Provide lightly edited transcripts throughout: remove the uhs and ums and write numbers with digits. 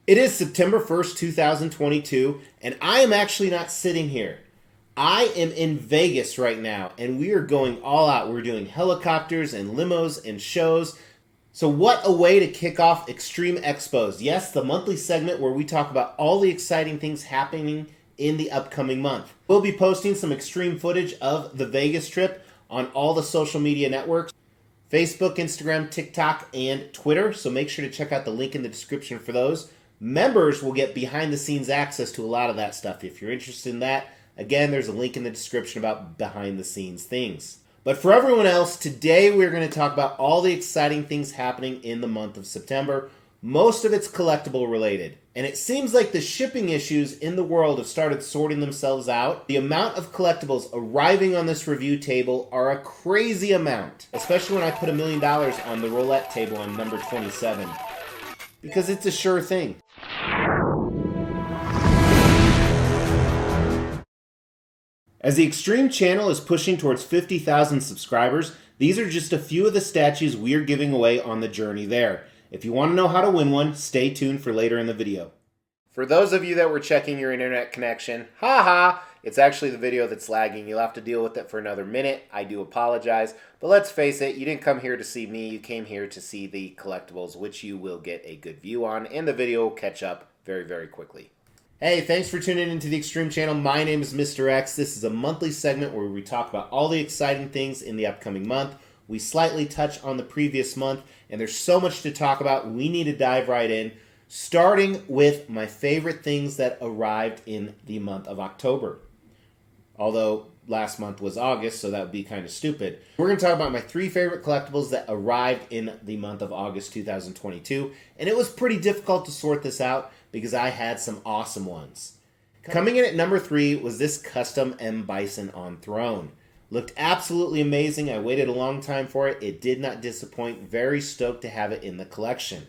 It is September 1st, 2022, and I am actually not sitting here. I am in Vegas right now, and we are going all out. We're doing helicopters and limos and shows. So what a way to kick off Xtreme Xpos. Yes, the monthly segment where we talk about all the exciting things happening in the upcoming month. We'll be posting some extreme footage of the Vegas trip on all the social media networks: Facebook, Instagram, TikTok, and Twitter. So make sure to check out the link in the description for those. Members will get behind-the-scenes access to a lot of that stuff. If you're interested in that, again, there's a link in the description about behind-the-scenes things. But for everyone else, today we're going to talk about all the exciting things happening in the month of September. Most of it's collectible related. And it seems like the shipping issues in the world have started sorting themselves out. The amount of collectibles arriving on this review table are a crazy amount. Especially when I put $1 million on the roulette table on number 27. Because it's a sure thing. As the Xtreme channel is pushing towards 50,000 subscribers, these are just a few of the statues we are giving away on the journey there. If you want to know how to win one, stay tuned for later in the video. For those of you that were checking your internet connection, haha, it's actually the video that's lagging. You'll have to deal with it for another minute. I do apologize. But let's face it, you didn't come here to see me. You came here to see the collectibles, which you will get a good view on, and the video will catch up very, very quickly. Hey, thanks for tuning into the Xtreme channel. My name is Mr. X. This is a monthly segment where we talk about all the exciting things in the upcoming month. We slightly touch on the previous month, and there's so much to talk about. We need to dive right in, starting with my favorite things that arrived in the month of October. Although last month was August, so that would be kind of stupid. We're going to talk about my 3 favorite collectibles that arrived in the month of August 2022, and it was pretty difficult to sort this out because I had some awesome ones. Coming in at number 3 was this custom M. Bison on throne. Looked absolutely amazing. I waited a long time for it. It did not disappoint. Very stoked to have it in the collection.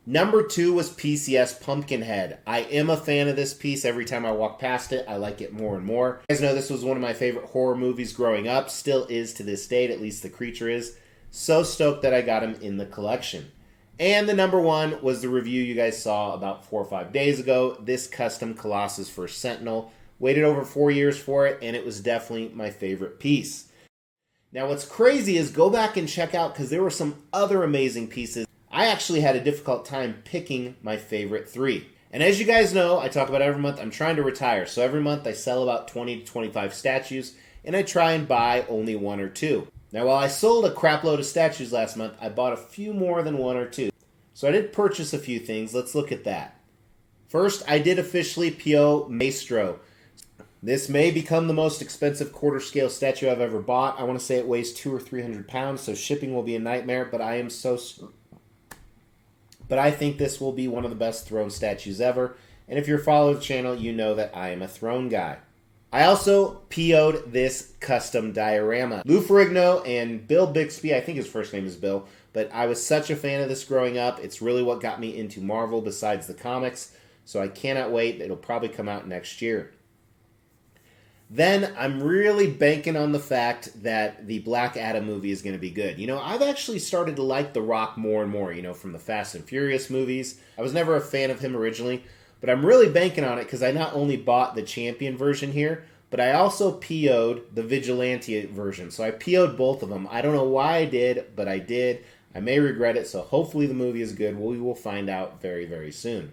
Number 2 was PCS Pumpkinhead. I am a fan of this piece. Every time I walk past it, I like it more and more. You guys know this was one of my favorite horror movies growing up. Still is to this date, at least the creature is. So stoked that I got him in the collection. And the number 1 was the review you guys saw about 4 or 5 days ago. This custom Colossus for Sentinel. Waited over 4 years for it, and it was definitely my favorite piece. Now what's crazy is go back and check out, because there were some other amazing pieces. I actually had a difficult time picking my favorite 3. And as you guys know, I talk about every month, I'm trying to retire. So every month I sell about 20 to 25 statues, and I try and buy only 1 or 2. Now while I sold a crap load of statues last month, I bought a few more than 1 or 2. So I did purchase a few things. Let's look at that. First, I did officially PO Maestro. This may become the most expensive quarter scale statue I've ever bought. I want to say it weighs 200 or 300 pounds, so shipping will be a nightmare, but I think this will be one of the best throne statues ever. And if you're a follower of the channel, you know that I am a throne guy. I also PO'd this custom diorama. Lou Ferrigno and Bill Bixby, I think his first name is Bill, but I was such a fan of this growing up. It's really what got me into Marvel besides the comics, so I cannot wait. It'll probably come out next year. Then I'm really banking on the fact that the Black Adam movie is going to be good. You know, I've actually started to like The Rock more and more, you know, from the Fast and Furious movies. I was never a fan of him originally, but I'm really banking on it because I not only bought the Champion version here, but I also PO'd the Vigilante version. So I PO'd both of them. I don't know why I did, but I did. I may regret it, so hopefully the movie is good. We will find out very, very soon.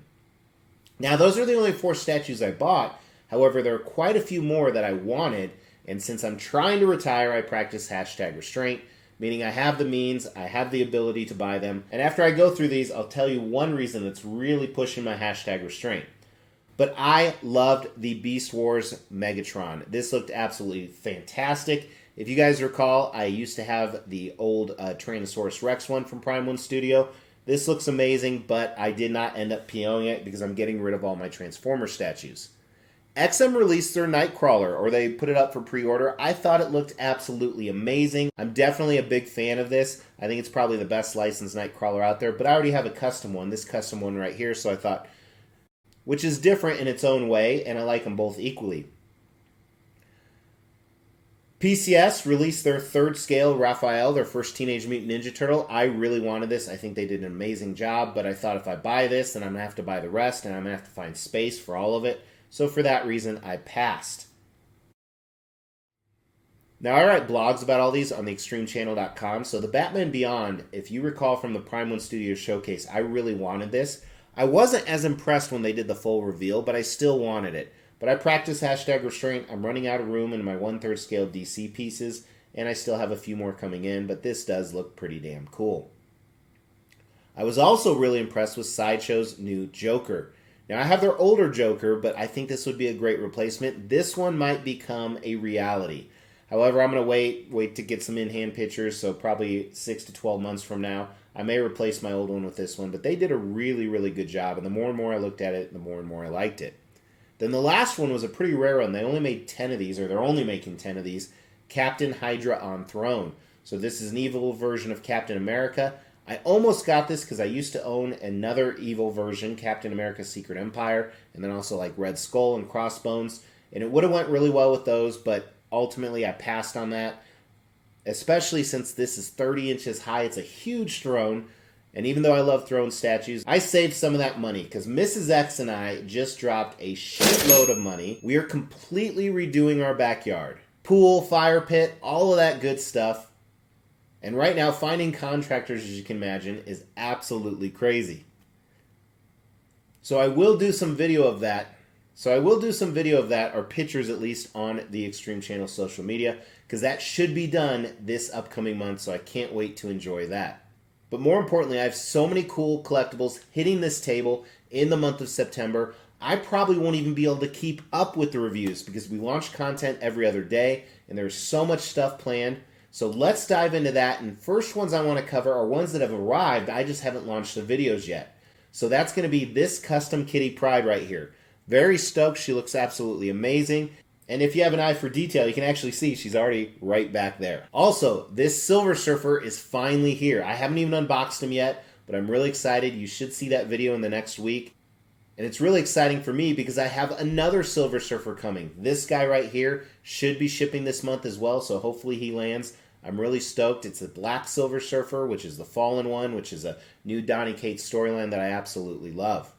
Now, those are the only 4 statues I bought. However, there are quite a few more that I wanted, and since I'm trying to retire, I practice hashtag restraint, meaning I have the means, I have the ability to buy them, and after I go through these, I'll tell you one reason that's really pushing my hashtag restraint. But I loved the Beast Wars Megatron. This looked absolutely fantastic. If you guys recall, I used to have the old Tyrannosaurus Rex one from Prime 1 Studio. This looks amazing, but I did not end up POing it because I'm getting rid of all my Transformer statues. XM released their Nightcrawler, or they put it up for pre-order. I thought it looked absolutely amazing. I'm definitely a big fan of this. I think it's probably the best licensed Nightcrawler out there, but I already have a custom one, this custom one right here, so I thought, which is different in its own way, and I like them both equally. PCS released their third scale Raphael, their first Teenage Mutant Ninja Turtle. I really wanted this. I think they did an amazing job, but I thought if I buy this, then I'm going to have to buy the rest, and I'm going to have to find space for all of it. So for that reason, I passed. Now, I write blogs about all these on the Xtremechannel.com. So the Batman Beyond, if you recall from the Prime 1 Studios showcase, I really wanted this. I wasn't as impressed when they did the full reveal, but I still wanted it. But I practice #restraint. I'm running out of room in my 1/3 scale DC pieces, and I still have a few more coming in, but this does look pretty damn cool. I was also really impressed with Sideshow's new Joker. Now, I have their older Joker, but I think this would be a great replacement. This one might become a reality. However, I'm going to wait to get some in-hand pictures, so probably 6 to 12 months from now, I may replace my old one with this one, but they did a really, really good job, and the more and more I looked at it, the more and more I liked it. Then the last one was a pretty rare one. They only made 10 of these, or they're only making 10 of these, Captain Hydra on Throne. So this is an evil version of Captain America. I almost got this because I used to own another evil version, Captain America Secret Empire, and then also like Red Skull and Crossbones, and it would have went really well with those, but ultimately I passed on that, especially since this is 30 inches high. It's a huge throne. And even though I love throne statues, I saved some of that money because Mrs. X and I just dropped a shitload of money. We are completely redoing our backyard. Pool, fire pit, all of that good stuff. And right now, finding contractors, as you can imagine, is absolutely crazy. So I will do some video of that. Or pictures at least, on the Xtreme Channel social media, because that should be done this upcoming month, so I can't wait to enjoy that. But more importantly, I have so many cool collectibles hitting this table in the month of September. I probably won't even be able to keep up with the reviews because we launch content every other day and there's so much stuff planned. So let's dive into that. And first ones I want to cover are ones that have arrived. I just haven't launched the videos yet. So that's going to be this custom Kitty Pryde right here. Very stoked. She looks absolutely amazing. And if you have an eye for detail, you can actually see she's already right back there. Also, this Silver Surfer is finally here. I haven't even unboxed him yet, but I'm really excited. You should see that video in the next week. And it's really exciting for me because I have another Silver Surfer coming. This guy right here should be shipping this month as well, so hopefully he lands. I'm really stoked. It's a black Silver Surfer, which is the Fallen one, which is a new Donny Cates storyline that I absolutely love.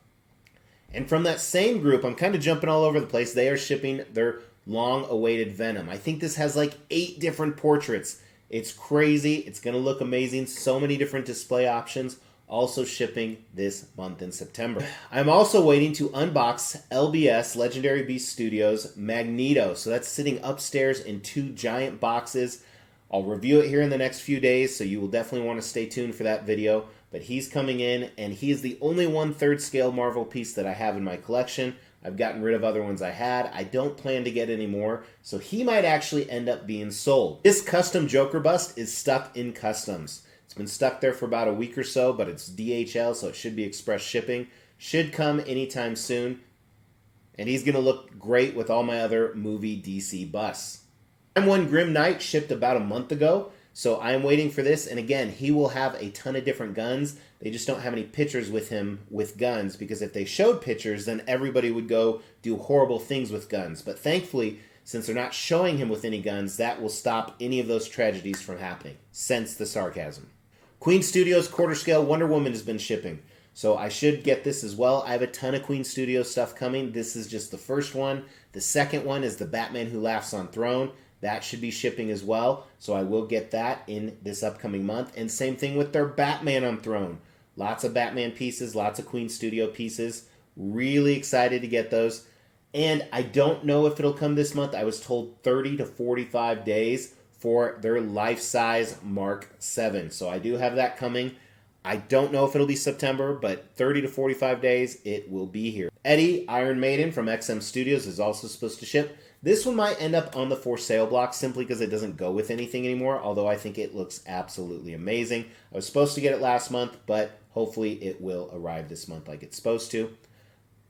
And from that same group, I'm kind of jumping all over the place. They are shipping their long-awaited Venom. I think this has like 8 different portraits. It's crazy. It's going to look amazing. So many different display options. Also shipping this month in September. I'm also waiting to unbox LBS, Legendary Beast Studios, Magneto. So that's sitting upstairs in 2 giant boxes. I'll review it here in the next few days, so you will definitely want to stay tuned for that video. But he's coming in, and he is the only 1/3 scale Marvel piece that I have in my collection. I've gotten rid of other ones I had. I don't plan to get any more, so he might actually end up being sold. This custom Joker bust is stuck in customs. It's been stuck there for about a week or so, but it's DHL, so it should be express shipping. Should come anytime soon, and he's going to look great with all my other movie DC busts. M1 Grim Knight shipped about a month ago, so I'm waiting for this, and again, he will have a ton of different guns. They just don't have any pictures with him with guns, because if they showed pictures, then everybody would go do horrible things with guns. But thankfully, since they're not showing him with any guns, that will stop any of those tragedies from happening. Sense the sarcasm. Queen Studios quarter scale Wonder Woman has been shipping, so I should get this as well. I have a ton of Queen Studios stuff coming. This is just the first one. The second one is the Batman Who Laughs on Throne. That should be shipping as well, so I will get that in this upcoming month. And same thing with their Batman on Throne. Lots of Batman pieces, lots of Queen Studio pieces. Really excited to get those. And I don't know if it'll come this month. I was told 30 to 45 days for their life-size Mark 7. So I do have that coming. I don't know if it'll be September, but 30 to 45 days, it will be here. Eddie, Iron Maiden from XM Studios is also supposed to ship. This one might end up on the for sale block simply because it doesn't go with anything anymore, although I think it looks absolutely amazing. I was supposed to get it last month, but hopefully it will arrive this month like it's supposed to.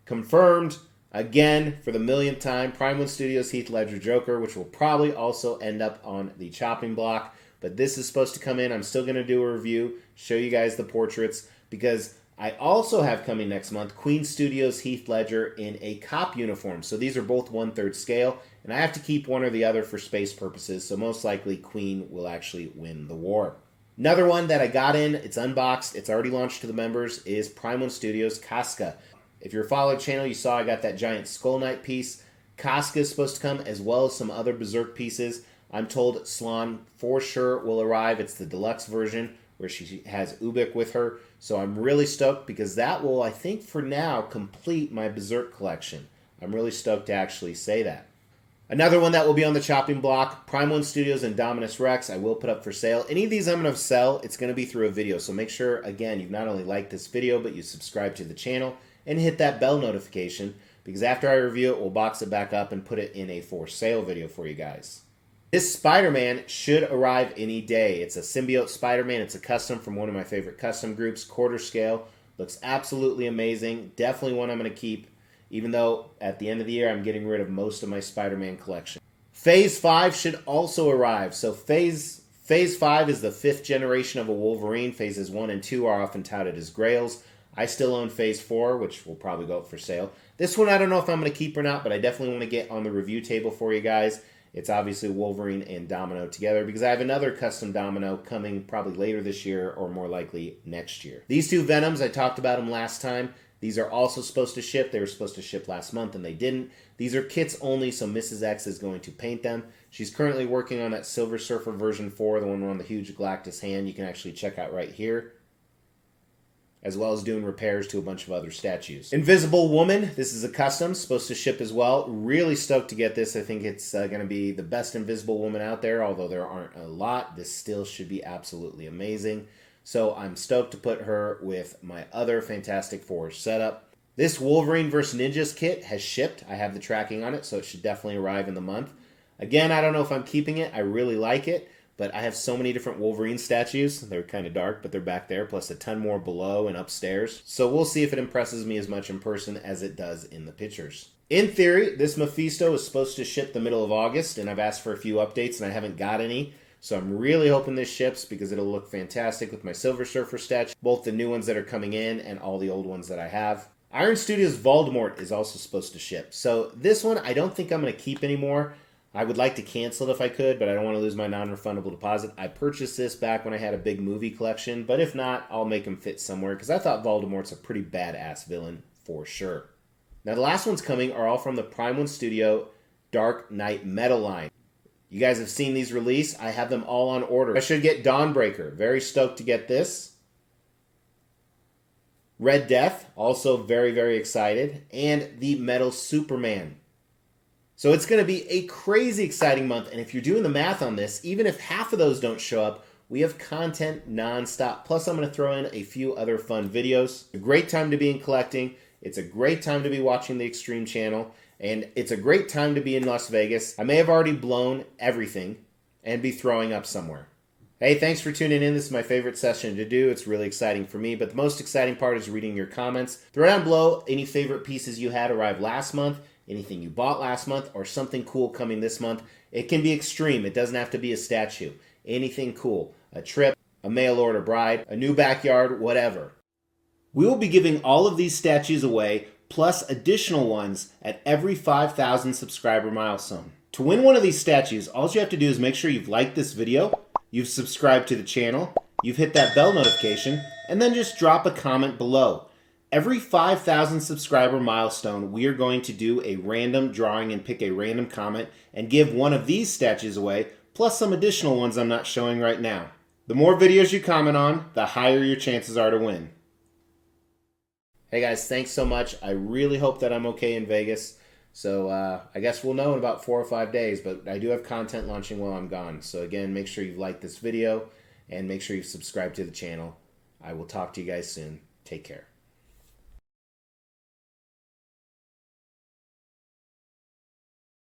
Confirmed, again, for the millionth time, Prime 1 Studios Heath Ledger Joker, which will probably also end up on the chopping block. But this is supposed to come in. I'm still going to do a review, show you guys the portraits, because I also have coming next month Queen Studios Heath Ledger in a cop uniform. So these are both 1/3 scale, and I have to keep one or the other for space purposes, so most likely Queen will actually win the war. Another one that I got in, it's unboxed, it's already launched to the members, is Prime One Studios Casca. If you're a follower of the channel, you saw I got that giant Skull Knight piece. Casca is supposed to come, as well as some other Berserk pieces. I'm told Slan for sure will arrive. It's the deluxe version where she has Ubik with her. So I'm really stoked because that will, I think for now, complete my Berserk collection. I'm really stoked to actually say that. Another one that will be on the chopping block, Prime One Studios and Dominus Rex, I will put up for sale. Any of these I'm going to sell, it's going to be through a video. So make sure, again, you've not only liked this video, but you subscribe to the channel and hit that bell notification, because after I review it, we'll box it back up and put it in a for sale video for you guys. This Spider-Man should arrive any day. It's a symbiote Spider-Man. It's a custom from one of my favorite custom groups, quarter scale. Looks absolutely amazing. Definitely one I'm going to keep, even though at the end of the year I'm getting rid of most of my Spider-Man collection. Phase 5 should also arrive. So Phase 5 is the 5th generation of a Wolverine. Phases 1 and 2 are often touted as grails. I still own Phase 4, which will probably go up for sale. This one I don't know if I'm going to keep or not, but I definitely want to get on the review table for you guys. It's obviously Wolverine and Domino together because I have another custom Domino coming probably later this year or more likely next year. These two Venoms, I talked about them last time. These are also supposed to ship. They were supposed to ship last month and they didn't. These are kits only, so Mrs. X is going to paint them. She's currently working on that Silver Surfer version 4, the one on the huge Galactus hand you can actually check out right here, as well as doing repairs to a bunch of other statues. Invisible Woman, this is a custom, supposed to ship as well. Really stoked to get this. I think it's going to be the best Invisible Woman out there, although there aren't a lot. This still should be absolutely amazing. So I'm stoked to put her with my other Fantastic Four setup. This Wolverine vs. Ninjas kit has shipped. I have the tracking on it, so it should definitely arrive in the month. Again, I don't know if I'm keeping it. I really like it. But I have so many different Wolverine statues. They're kind of dark, but they're back there, plus a ton more below and upstairs. So we'll see if it impresses me as much in person as it does in the pictures. In theory, this Mephisto is supposed to ship the middle of August, and I've asked for a few updates, and I haven't got any. So I'm really hoping this ships because it'll look fantastic with my Silver Surfer statue, both the new ones that are coming in and all the old ones that I have. Iron Studios Voldemort is also supposed to ship. So this one, I don't think I'm going to keep anymore. I would like to cancel it if I could, but I don't want to lose my non-refundable deposit. I purchased this back when I had a big movie collection, but if not, I'll make him fit somewhere because I thought Voldemort's a pretty badass villain for sure. Now the last ones coming are all from the Prime One Studio Dark Knight Metal line. You guys have seen these release. I have them all on order. I should get Dawnbreaker. Very stoked to get this. Red Death, also very, very excited. And the Metal Superman. So it's going to be a crazy exciting month, and if you're doing the math on this, even if half of those don't show up, we have content nonstop. Plus, I'm going to throw in a few other fun videos. A great time to be in collecting. It's a great time to be watching the Xtreme channel, and it's a great time to be in Las Vegas. I may have already blown everything and be throwing up somewhere. Hey, thanks for tuning in. This is my favorite session to do. It's really exciting for me, but the most exciting part is reading your comments. Throw down below any favorite pieces you had arrive last month, anything you bought last month, or something cool coming this month. It can be extreme. It doesn't have to be a statue. Anything cool. A trip, a mail order bride, a new backyard, whatever. We will be giving all of these statues away, plus additional ones at every 5,000 subscriber milestone. To win one of these statues, all you have to do is make sure you've liked this video, you've subscribed to the channel, you've hit that bell notification, and then just drop a comment below. Every 5,000 subscriber milestone, we are going to do a random drawing and pick a random comment and give one of these statues away, plus some additional ones I'm not showing right now. The more videos you comment on, the higher your chances are to win. Hey guys, thanks so much. I really hope that I'm okay in Vegas. So I guess we'll know in about 4 or 5 days, but I do have content launching while I'm gone. So again, make sure you've liked this video and make sure you've subscribed to the channel. I will talk to you guys soon. Take care.